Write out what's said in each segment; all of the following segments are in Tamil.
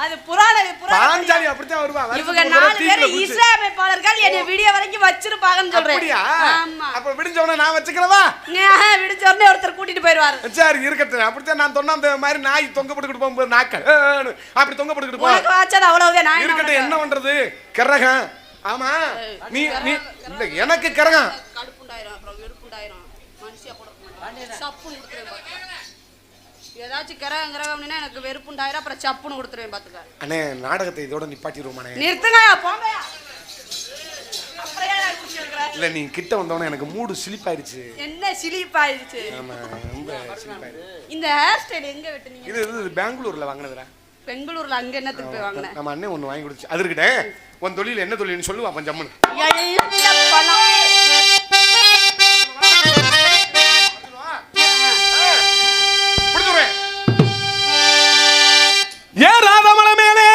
அது புராண பாஞ்சாலி அப்படித்தான் வருவா. இவங்க 4 பேர் இஸ்லாமியர்கள் என்னை விடிய வரைக்கும் வச்சிருப்பாங்கன்னு சொல்றேன். அப்படியா? அப்ப விடிஞ்சவன நான் வச்சுக்கலவா? விடிஞ்சவனே ஒருத்தர் கூட்டிட்டு போயிடுவாரு. சரி இருக்கட்டும். அப்படித்தான் நான் சொன்ன அந்த மாதிரி நாய் தொங்க போட்டுக்கிட்டு போகும்போது நாக்க அப்படி தொங்க போட்டுக்கிட்டு போ. உனக்கு வாச்சது அவ்வளவுதான். நான் இருக்கட்டும். என்ன பண்றது? கரகம். ஆமா நீ இல்ல எனக்கு கரகம் கடுப்புண்டாயிரும் அப்புறம் வெறுப்புண்டாயிரும். மனுஷியா போட சப்புன்னு கொடுத்துருவேன். ஏதாச்சும் கிரகம்னா எனக்கு வெறுப்புண்டாயிரும் அப்புறம் சப்புன்னு கொடுத்துருவேன் பாத்துக்க. அண்ணே நாடகத்தை இதோட நிப்பாட்டிடுவோமானே. நிறுத்துங்க போங்க. இல்ல நீ கிட்ட வந்தவன எனக்கு மூடு சிலிப்பாயிருச்சு. என்ன சிலிப்பாயிருச்சு? ஆமா ரொம்ப சிலிப்பாயிருச்சு. இந்த ஹேர் ஸ்டைல் எங்க வெட்டுனீங்க? இது பெங்களூர்ல வாங்குனதுடா. பெங்களூர்ல அங்க என்னத்துக்கு போய் வாங்குனே? நம்ம அண்ணே ஒன்னு வாங்கி கொடுத்து. அது இருக்கட்டே. உன் தொழில் என்ன தொழில்னு சொல்லுவா அப்ப ஜம்முன்னு. ஏ ராதமலை மேலே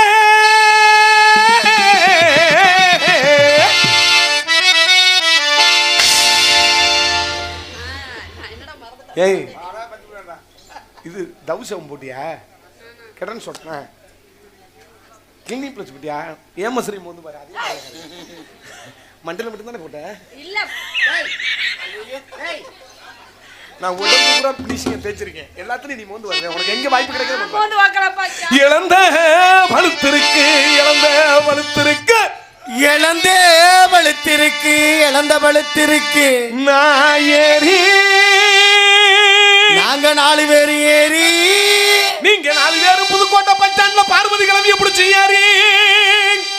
ஏய் இது தவுசம் போட்டியா? கடன் சொன்னேன். கிளினிக் பிளஸ் போட்டியா? ஏமஸ்ரீ மோந்து பாரு. மண்டல மட்டும் தானே போட்ட? இல்ல நான் உடம்பு பூரா பிளீசிங்க தேய்ச்சிருக்கேன். எல்லாத்துலயும் நீ மோந்து வரல. உனக்கு எங்க வாய்ப்பு கிடைக்குது? மோந்து வாக்கலப்பா. இளந்த வலுத்திருக்கு இளந்த வலுத்திருக்கு இளந்த வலுத்திருக்கு இளந்த வலுத்திருக்கு நான் ஏறி நாங்க 4 பேர் ஏறி நீங்க 4 பேரும் புதுக்கோட்டை பஞ்சாயத்துல பார்வதி கிளம்பிய பிடிச்சி ஏறி.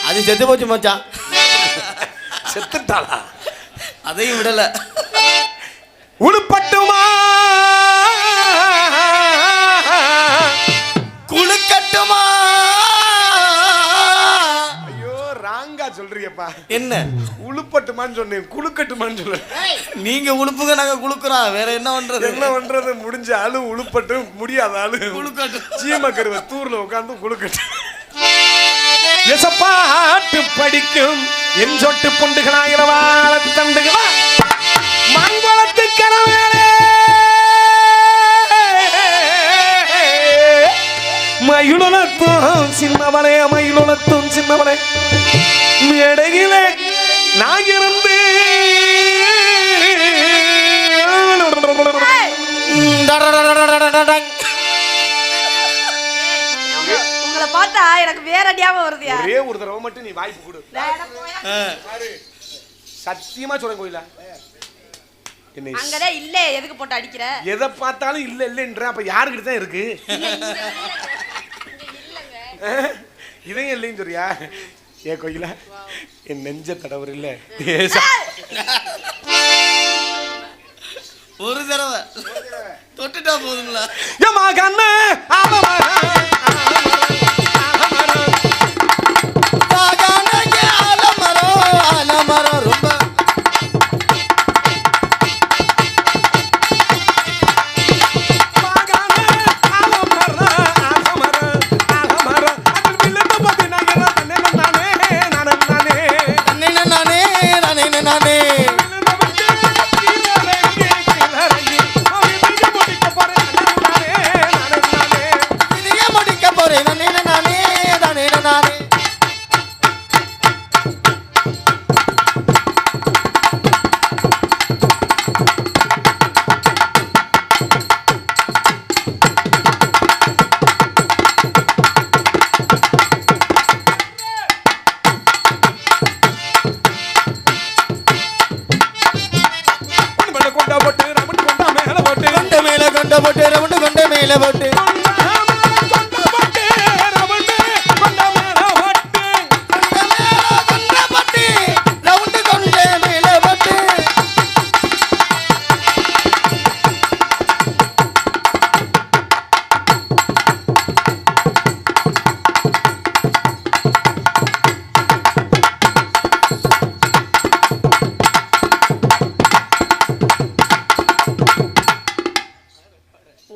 அது செத்து போச்சு மச்சான். செத்துட்டாளா? அதையும் விடல. உளுப்பட்டுமா குளுக்கட்டுமா? ஐயோ ராங்கா சொல்றியப்பா. என்ன உளுப்பட்டுமான்னு சொன்னேன், குளுக்கட்டுமான்னு சொல்ல. நீங்க உளுப்புங்க நாங்க குளுக்குறோம். வேற என்ன பண்றது? என்ன பண்றது? முடிஞ்ச ஆளு உளுப்பட்டு முடியாத ஆளு குளுக்கட்டு. சீமக்கருவ தூர்ல உட்கார்ந்து குளுக்கட்டு. எசப்பாட்டு படிக்கும் என் சொட்டு பொண்டுகளாயிரவாழ தண்டுகளா மங்குளத்து கரவேலே மயிலுலத்தும் சின்னவனே மயிலுலத்தும் சின்னவனே இடையிலே நான் இருந்து உங்களை பார்த்தா எனக்கு வேற அடியாம வருதுயா. ஒரே ஒரு தடவை மட்டும் நீ வாய்ப்பு கொடு. சத்தியமா சொல்றேன் கோயிலா. அங்கடே இல்ல எதுக்கு போட்டு அடிக்கிற? எதை பார்த்தாலும் இல்ல இல்லன்ற. அப்ப யாருக்கிட்ட தான் இருக்கு? இதையும் இல்லைன்னு சொல்றியா? ஏ கோயிலா என் நெஞ்ச தடவர் இல்ல ஒரு தடவை தொட்டுட்டா போதுங்களா? ஏமா கண்ணு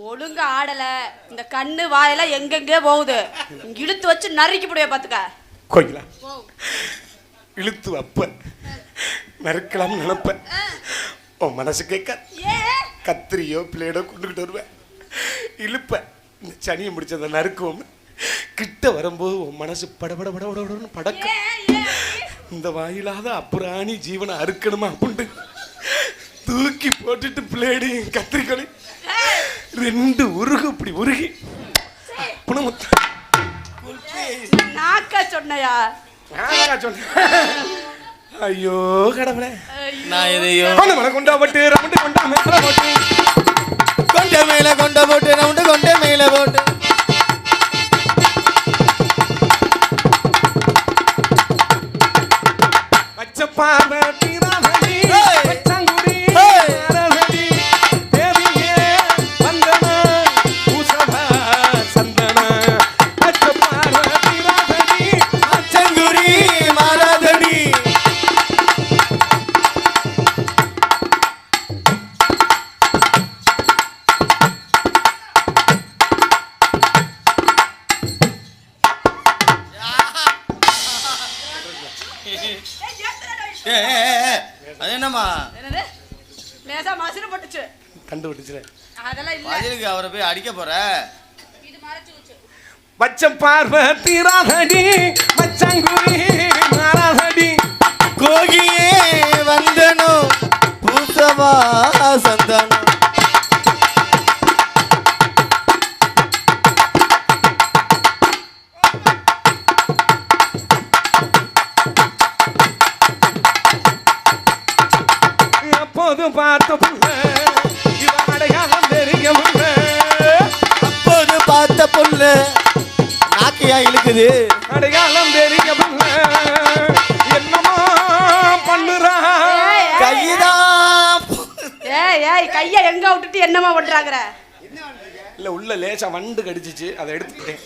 ஒழுங்கா ஆடல. இந்த கண்ணு வாயெல்லாம் எங்கெங்கே போகுது. இழுத்து வச்சு நறுக்கி போடுவே பாத்துக்க. கோயிலா இழுத்து அப்ப நறுக்கலாம் நினைப்ப. உன் மனசு கேட்க கத்திரியோ பிளேடோ கொண்டுகிட்டு வருவேன். இழுப்ப இந்த சனியை முடிச்சதை நறுக்குவோம். கிட்ட வரும்போது உன் மனசு படபட படபடன்னு படக்க இந்த வாயிலாத அப்புறாணி ஜீவனை அறுக்கணுமா அப்படின்ட்டு தூக்கி போட்டுட்டு பிளேடி கத்திரிக்கொலை 2 உருகு இப்படி உருகி நாக்கா சொன்னையா ஐயோ கடவுளே நான் எதையோ கொண்டா போட்டு ரவுண்டு கொண்டா மேல போட்டு கொண்ட மேல கொண்ட போட்டு ரவுண்டு கொண்ட மேல போட்டு பச்சப்பாவை தீராதடி பச்சங்குடி அரடி தேவியே வந்தனா பூசவா சந்தனா பச்சப்பாவை தீராதடி பச்சங்குடி மாறாதடி அது என்னம்மா என்னது லேசா மசுறு போட்டுச்சு கண்டுபிடிச்சுல அதெல்லாம் இல்ல பதிலுக்கு அவரை போய் அடிக்க போற இது மறைச்சு வச்சு பச்சப்பார்வை தீராதடி பச்சங்குடி மாறாதடி கோகியே வந்தனோ பூசவா சந்தனம் அப்போது பார்த்த புள்ள இவ அடையாளம் தெரியவில்ல அப்போது பார்த்த பொண்ணு நாக்கையா இழுக்குது அடையாளம் தெரியவில்ல என்னமா பண்ணுறா கைதான் ஏய் கைய எங்க விட்டுட்டு என்னமா பண்றாங்கற இல்ல உள்ள லேசா வண்டு கடிச்சிச்சு அதை எடுத்துக்கிட்டேன்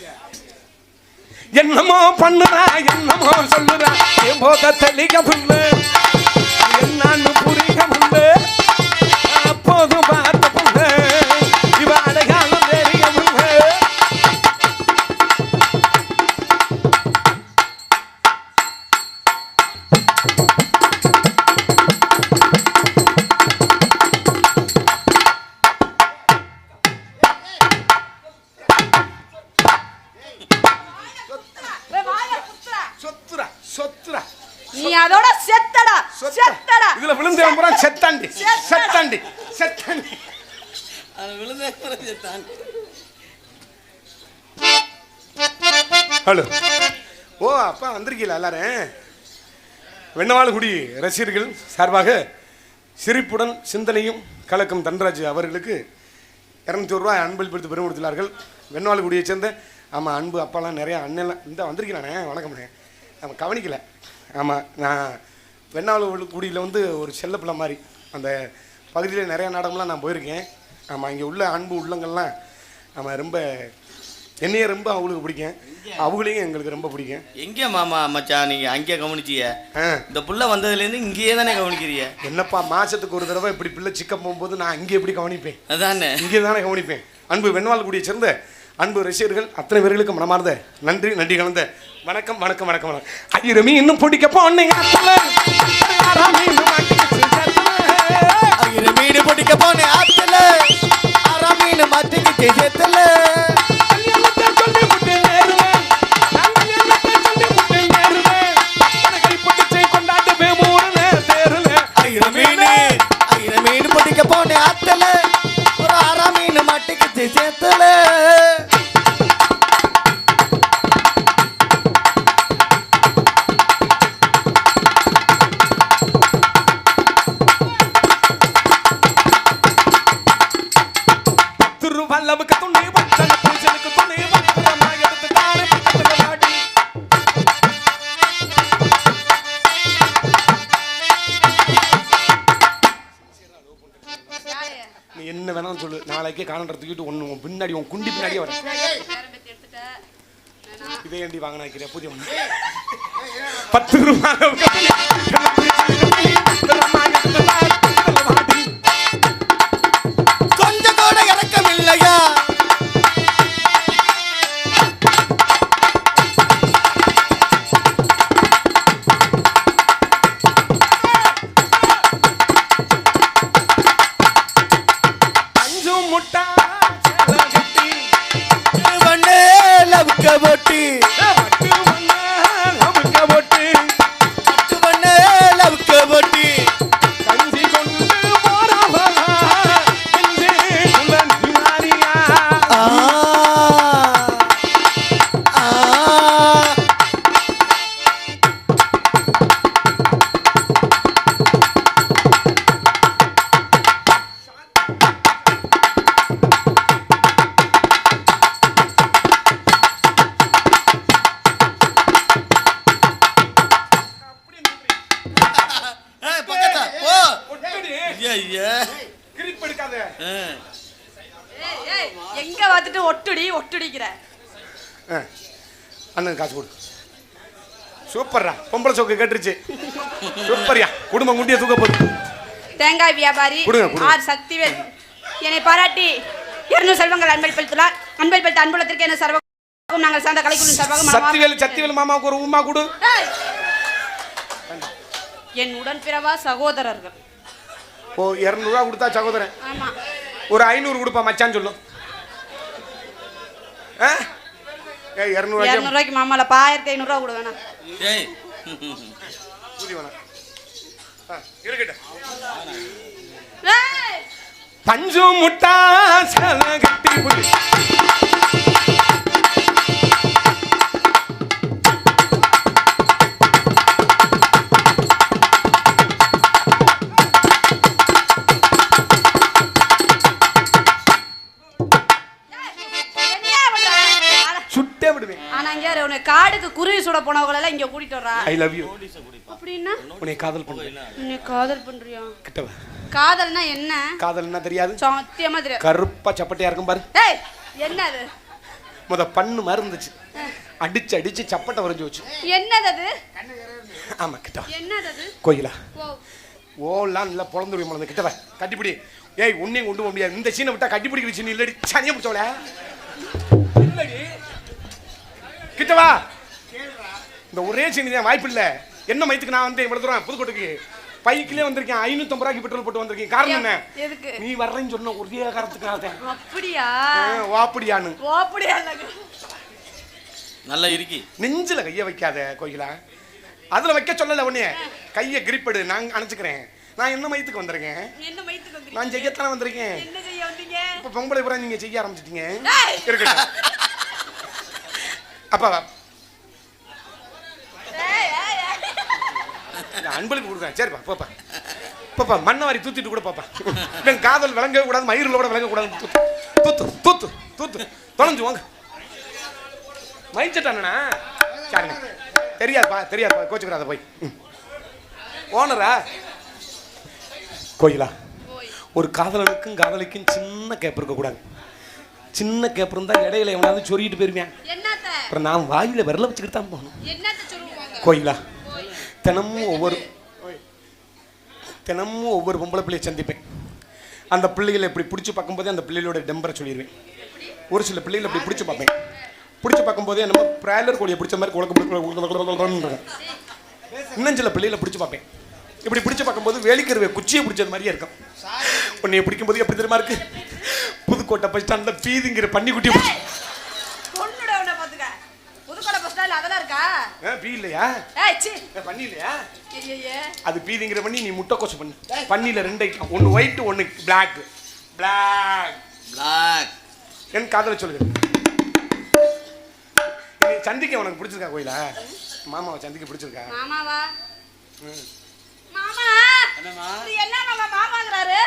என்னமோ பண்ணுறா என்னமோ சொல்லுறா என் போக தெளிக்கவில்லை என்னன்னு புரியவில்லை அப்போதும் பார்த்த புள்ள இவ அடையாளம் தெரியவில்லை சொத்துரா சொத்துரா நீ அதோட செத்தடா செத்தடா இதுல விழுந்தவன் பூரா செத்தாண்டி செத்தாண்டி செத்தாண்டி அது விழுந்த ஹலோ ஓ அப்பா வந்திருக்கீங்களா எல்லாரும் வெண்ணவாழ்குடி ரசிகர்கள் சார்பாக சிரிப்புடன் சிந்தனையும் கலக்கும் தன்ராஜ் அவர்களுக்கு 200 ரூபாய் அன்பளிப்படுத்தி பெருமைப்படுத்தினார்கள் வெண்ணவாழ்குடியை சேர்ந்த ஆமாம் அன்பு அப்பாலாம் நிறையா அண்ணெல்லாம் இந்த வந்திருக்கீங்களாண்ணே வணக்கம்ண்ணே நம்ம கவனிக்கல ஆமாம் நான் வெண்ணாழ்குடியில் வந்து ஒரு செல்லப்பிள்ளை மாதிரி அந்த பகுதியில் நிறையா நாடகம்லாம் நான் போயிருக்கேன் ஆமாம் இங்கே உள்ள அன்பு உள்ளங்கள்லாம் ஆமாம் ரொம்ப என்னையே ரொம்ப அவங்களுக்கு பிடிக்கும் அவங்களையும் எங்களுக்கு ரொம்ப பிடிக்கும் எங்கே மாமா மச்சான் நீங்க அங்கே கவனிச்சிய இந்த புள்ள வந்ததுலேருந்து இங்கேயே தானே கவனிக்கிறீங்க என்னப்பா மாசத்துக்கு ஒரு தடவை இப்படி பிள்ளை சிக்க போகும்போது நான் இங்கே எப்படி கவனிப்பேன் அதானே இங்கே தானே கவனிப்பேன் அன்பு வெண்ணவாழ்குடியை சேர்ந்த அன்பு ரசிகர்கள் அத்தனை பேர்களுக்கு மனமார்ந்த நன்றி நன்றி கலந்த வணக்கம் வணக்கம் வணக்கம் வணக்கம் ஐயரமி இன்னும் பிடிக்க போனீங்க மீன் பிடிக்க போனேன் ஆத்துல அரை மீன் மாட்டிக்கிட்டு சேர்த்துல மீன் பிடிக்க போனேன் ஆத்துல ஒரு அரை மீன் மாட்டிக்கிட்டு சேர்த்துல திருவல்லவுக்கு துணி வச்சன பூஜனுக்கு துணி வச்சன எடுத்து தானே பக்கத்துல நீ என்ன வேணாலும் சொல்லு நாளைக்கே காலண்டர் தூக்கிட்டு ஒன்று பின்னாடி உன் குண்டி பின்னாடியே வர இதே ஏண்டி வாங்கினா வைக்கிற புதிய ஒன்று 10 ரூபாய் கொஞ்சம் கூட இறக்கம் இல்லையா முட்டா லவ்கவோ எங்க பார்த்துட்டு ஒட்டுடிக்கிற அண்ணன் காசு கொடு. சூப்பர்ரா, பொம்பளை சோக்கு கேட்டுருச்சு. சூப்பர்யா, குடும்பம் குண்டிய தூக்க போகுது. தேங்காய் வியாபாரி ஆர் சக்திவேல் என்னை பாராட்டி 200 செல்வங்கள் அன்பளித்துள்ளார். அன்பளித்த அன்புலத்திற்கு என்ன சர்வம் நாங்கள் சார்ந்த கலைக்குழு சர்வகம். சக்திவேல் மாமாவுக்கு ஒரு உமா கொடு. என் உடன்பிறவா சகோதரர்கள். ஓ 200 ரூபா கொடுத்தா சகோதரன். ஆமா. ஒரு 500 கொடுப்பா மச்சான் சொல்லும். 200 ரூபாய்க்கு மாமால 1500 ரூபா கொடு வேணா. ஏய் புடி வேணா. இருக்கட்டும். ஏய் பஞ்சு முட்டா சல கட்டி புடி. காடுக்கு குருவி சுட போனவங்க எல்லாம் இங்க கூட்டிட்டு வரா. I love you. அப்படினா உன்னை காதல் பண்றேன். உன்னை காதல் பண்றியா? கிட்ட வா. காதல்னா என்ன? காதல்னா தெரியாது? சத்தியமா தெரியாது. கருப்பா சப்பட்டியா இருக்கும் பாரு. ஏய் என்னது? முத பண்ணு மாதிரி இருந்துச்சு. அடிச்சு அடிச்சு சப்பட்டை வரைஞ்சு வச்சு. என்னது அது? ஆமா கிட்ட வா. என்னது அது? கோயிலா. ஓ ஓலாம் இல்ல பொளந்துருவி மலந்து கிட்ட வா. கட்டிப்பிடி. ஏய் உன்னையும் கொண்டு போக முடியாது. இந்த சீனை விட்டா கட்டிப்பிடிக்கிற சீன் இல்லடி. சனியா பிடிச்சவள. இல்லடி. கிட்ட வா. இந்த ஒரே சீனி தான் வாய்ப்பு இல்ல. என்ன மயத்துக்கு நான் வந்து இவ்வளவு தூரம் புதுக்கோட்டைக்கு பைக்கிலே வந்திருக்கேன். 550 ரூபாய்க்கு பெட்ரோல் போட்டு வந்திருக்கேன். காரணம் என்ன? எதுக்கு? நீ வர்றேன்னு சொன்ன ஒரே காரணத்துக்காக தான். அப்படியா? வாப்படியானு. வாப்படியா? நல்லா இருக்கி. நெஞ்சில கைய வைக்காத கோயிலா. அதுல வைக்க சொல்லல உன்னைய. கைய கிரிப்பெடு நான் அணைச்சுக்கிறேன். நான் என்ன மயத்துக்கு வந்திருக்கேன்? என்ன மயத்துக்கு வந்திருக்கீங்க? நான் செய்யத்தானே வந்திருக்கேன். என்ன செய்ய வந்தீங்க? இப்ப பொம்பளை புறா நீங்க செய்ய ஆரம்பிச்சிட்டீங்க. இருக்கட்டும். அப்பா அன்பளிப்பு கொடுக்குறேன். சரிப்பா போப்பா பாப்பா. மண்ணவாரி தூத்திட்டு கூட பாப்பா. காதல் விளங்கவே கூடாது, மயிரோட விளங்க கூடாது. தூத்து தூத்து தூத்து தொலைஞ்சு வாங்க. மயிச்சட்டானா? சரிண்ணா. தெரியாதுப்பா தெரியாதுப்பா. கோச்சுக்கிறாத போய். ஓனரா கோயிலா. ஒரு காதலனுக்கும் காதலிக்கும் சின்ன கேப் இருக்கக்கூடாது. சின்ன கேப் இருந்தா இடையில எவனாவது சொருகிட்டு போயிருவேன். அப்புறம் நான் வாயில விரல வச்சுக்கிட்டு தான் போகணும். கோயிலா தினமும் ஒவ்வொரு பொம்பளை பிள்ளையை சந்திப்பேன். அந்த பிள்ளைகளை இப்படி பிடிச்சி பார்க்கும்போதே அந்த பிள்ளைகளோட டெம்பரை சொல்லிடுவேன். ஒரு சில பிள்ளைகளை இப்படி பிடிச்சி பார்ப்பேன். பிடிச்சி பார்க்கும்போதே நம்ம பிராய்லர் கோழியை பிடிச்ச மாதிரி குழக்க. இன்னும் சில பிள்ளைகளை பிடிச்சி பார்ப்பேன். இப்படி பிடிச்சி பார்க்கும்போது வேலிக்கருவை குச்சியை பிடிச்சது மாதிரியே இருக்கும். உன்னைய பிடிக்கும்போது எப்படி தெரியுமா இருக்கு? புதுக்கோட்டை பஸ் ஸ்டாண்ட்ல பீதிங்கிற பன்னிக்குட்டி பிடிச்சி. பீ இல்லையா? பண்ணி இல்லையா? அது பீதிங்கிற பண்ணி. நீ முட்டை கோசு பண்ணி. பண்ணில 2 ஐட்டம். ஒன்னு ஒயிட் ஒன்னு பிளாக். Black black. என் காதல சொல்லுங்க. நீ சந்திக்க உனக்கு பிடிச்சிருக்கா கோயிலா? மாமாவை சந்திக்க பிடிச்சிருக்கா? மாமாவா? மாமா என்னமா? என்ன மாமா மாமாங்கறாரு?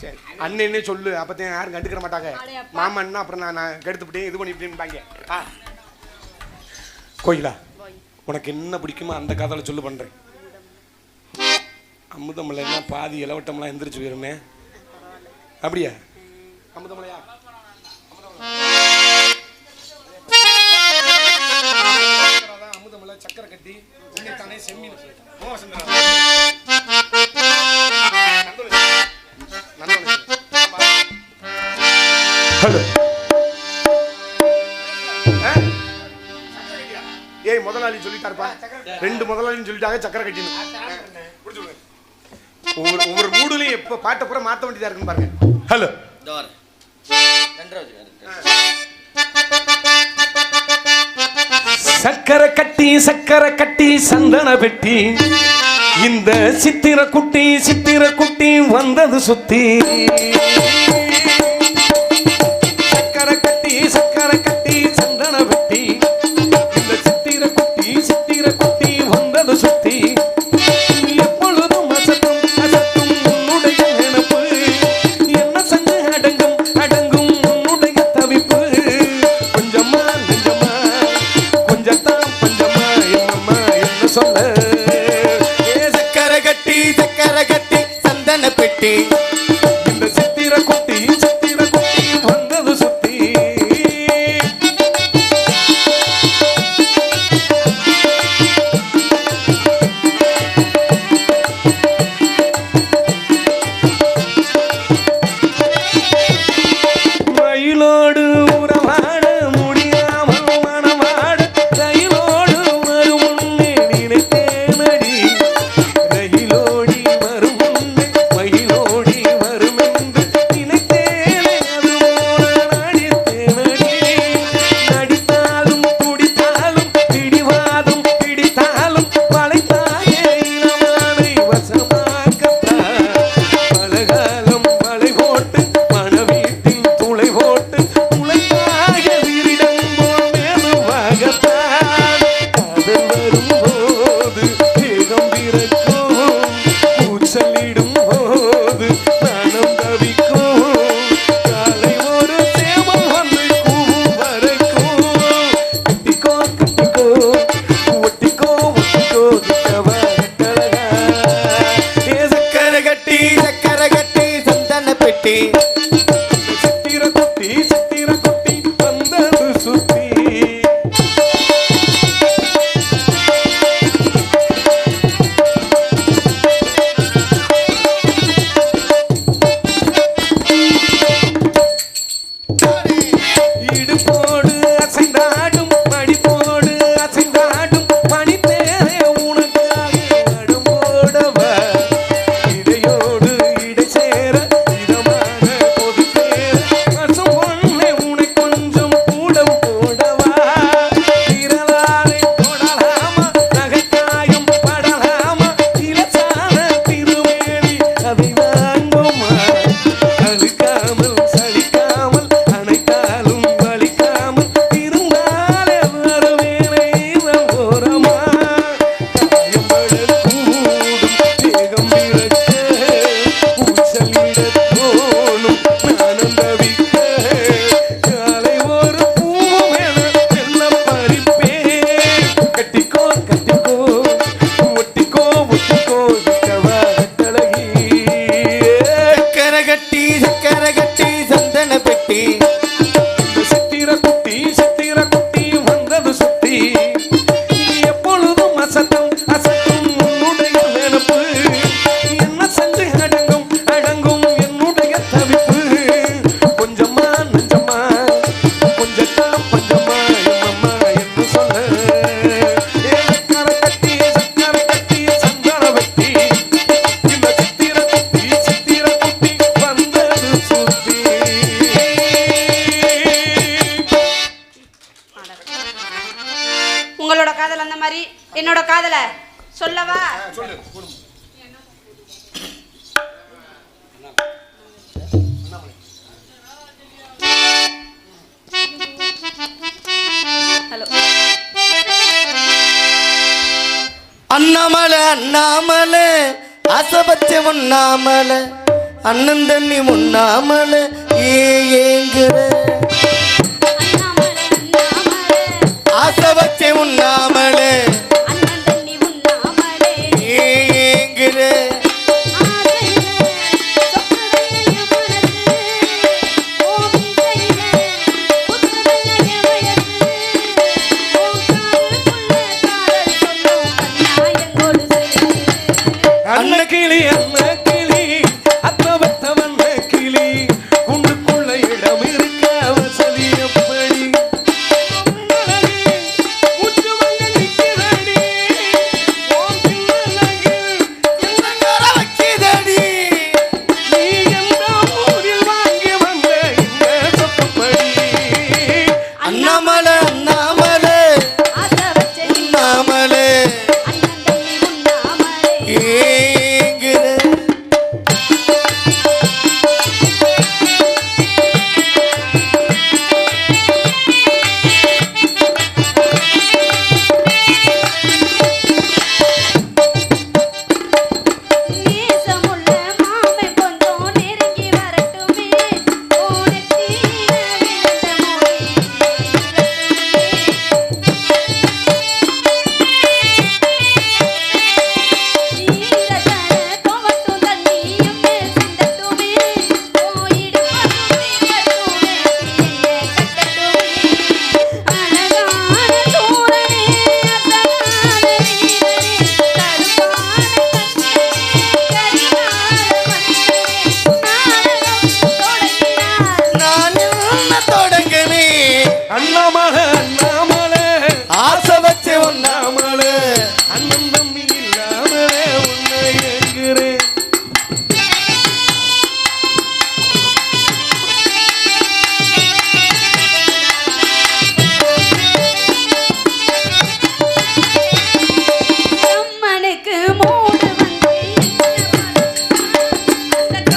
சரி அண்ணனே சொல்லு. அப்பதான் யாரும் கண்டுக்கிற மாட்டாங்க. மாமன்னா அப்புறம் நான் கெடுத்துட்டேன் இது பண்ணிட்டேன்பாங்க. கோயிலா உனக்கு என்ன பிடிக்குமோ அந்த காதலை சொல்லு பண்றேன். அமுதமலைன்னா பாதி இளவட்டம்லாம் எந்திரிச்சு போயிருமே. அப்படியா? அமுதமலையா? அமுதமலை சக்கரை கட்டி தானே செம்மீன். ஹலோ ஏய் முதலாளி சொல்லிட்டாருப்பா. 2 முதலாளின்னு சொல்லிட்டாங்க. சக்கரை கட்டினு ஒவ்வொரு மூடுலையும் எப்ப பாட்டை பூரா மாத்த வேண்டியதா இருக்குன்னு பாருங்க. ஹலோ சக்கரை கட்டி சந்தன பெட்டி இந்த சித்திர குட்டி வந்தது சுத்தி சக்கரை கட்டி சந்தன பெட்டி இந்த சித்திர குட்டி வந்தது சுத்தி எப்பொழுதும் அசத்தும் உன்னுடைய நினைப்பு என்ன செஞ்சு அடங்கும் உன்னுடைய தவிப்பு கொஞ்சமா நெஞ்சமா கொஞ்சத்தான் பஞ்சமா என்னம்மா என்ன சொல்ல சக்கரை கட்டி சந்தன பெட்டி இந்த சித்திர குட்டி வந்தது சுத்தி மயிலோடு உறவாட முடியாமல் மனவாட ரயிலோடு வரும் முன்னே நினைத்தேனடி ரயிலோடி வரும் முன்னே மயிலோடி வரும் என்று நினைத்தேனே அது போல நடித்தேனடி நடித்தாலும் துடித்தாலும் பிடிவாதும் பிடித்தாலும் வளைத்தாயே இளமானை வசமாக்கத்தான் பலகாலம் வளை போட்டு மனவீட்டில் துளை போட்டு துளையாக விரிடம் போல் மேலுவாகத்தான் காதல் வரும்போது வேகம் பிறக்கும் கூச்சலிடும் போது நாணம் தவிக்கும் காலை ஒரு சேவல் வந்து கூவும் வரைக்கும் கட்டிக்கோ ஒட்டிக்கோ கிட்டவா கட்டழகா சக்கரை கட்டி சந்தன பெட்டி சித்திர குட்டி வந்தது சுத்தி இடுப்போடு அசைந்தாடும் மடிப்போடு அசைந்தாடும் மணித்தேரே உனக்காக நடும்போடவா இடையோடு இடை சேர இதமான பொது தேர பசும் பொண்ணை உனை கொஞ்சம் கூடம் போடவா திரளாலே தொடலாமா நகைக்காயும் படலாமா இலசான திருவேணி அதை வாங்குமா அழுக்காமல் சலிக்காமல் அணைத்தாலும் வலிக்காமல் இருந்தாலே வருவேனை ஓரமா காயம்பட கூடும் வேகம் பிறக்க கூச்சலிட தோணும் நானும் தவிக்க காலை ஒரு பூவும் என செல்ல பறிப்பேன் கட்டிக்கோ ஒட்டிக்கோ விட்டவா கட்டழகி சக்கரை கட்டி சந்தன பெட்டி இந்த சித்திர குட்டி வந்தது சுத்தி எப்பொழுதும் அசத்தும் உன்னுடைய நினைப்பு என்ன செஞ்சு அடங்கும் என்னுடைய தவிப்பு கொஞ்சமா நெஞ்சமா கொஞ்சத்தான் பஞ்சமா என்னம்மா என்று சொல்ல சக்கரை கட்டி சந்தன வெட்டி இந்த சித்திர குட்டி வந்தது சுத்தி உங்களோட காதல் அந்த மாதிரி என்னோட காதல சொல்லவா ஹலோ அண்ணாமலை ஆசைப்பச்ச முன்னாமலை அண்ணன் தண்ணி முன்னாமலை ஏங்குற ஆசைப்பச்ச முன்னாமலை அண்ணன் தண்ணி உண்ணாமலே ஏங்குற அன்ன கிளி அத்தவத்தவன் கிளி குண்டுக்குள்ள இடம் இருக்க வசதி எப்படி அண்ணாமலை அண்ணாமலை ஆசை வச்சு உண்ணாமலே அண்ணன் தம்பி இல்லாமலே உன்னை என்கிறேன். அம்மனுக்கு மூடு வந்து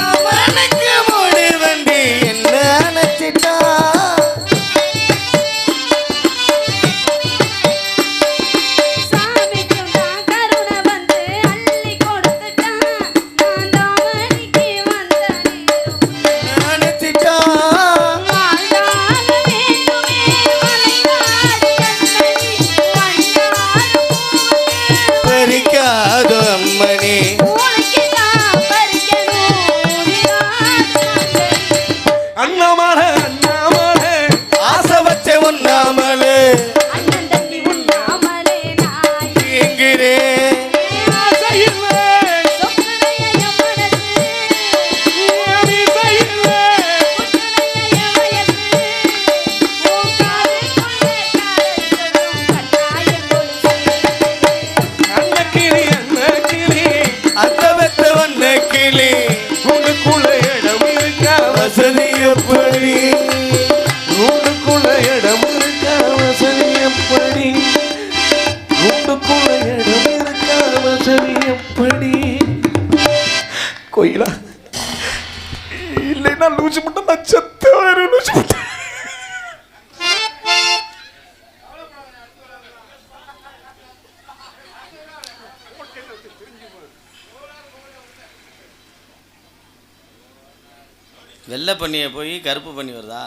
அவனுக்கு மூடி வண்டி என்ன நினைச்சிட்டா சாமிக்கும் தான் கருணை வந்து அள்ளி கொடுத்துட்டான். நான் தாமணிக்கு வந்த நேரம் நினைச்சிட்டா வாழ்ந்தாக வேண்டுமே மலைநாடு கண்ணனி வண்ணாறு பூவுக்கு பறிக்காதோ அம்மனே மூளைக்கு தான் பறிக்கணும் உயிராடு அண்ணாமலை அண்ணாமலை ஆசை வச்சு உண்ணாமலே அண்ணன் தம்பி உண்ணாமலே நாய் என்கிறேன் ஆசையில்லை, சொக்குடைய என் மனசு ஆசையில்லை. புத்துடைய வயசு உன் காதுக்குள்ளே காதல் சொல்லும் கண்ணாயம் கொலுசு அன்னக்கிளி அன்னக்கிளி அந்த வெத்த வண்ண கிளி உனக்குள்ள இடம் இருக்கா வசதி எப்படி உனக்குள்ள இடம் இருக்கா வசதி எப்படி உனக்குள்ள இடம் இருக்கா வசதி எப்படி கோயிலா இல்லைன்னா லூசு மட்டும் நான் செத்து வரும் லூசு மட்டும் வெள்ளை பண்ணியை போய் கருப்பு பண்ணி வருதா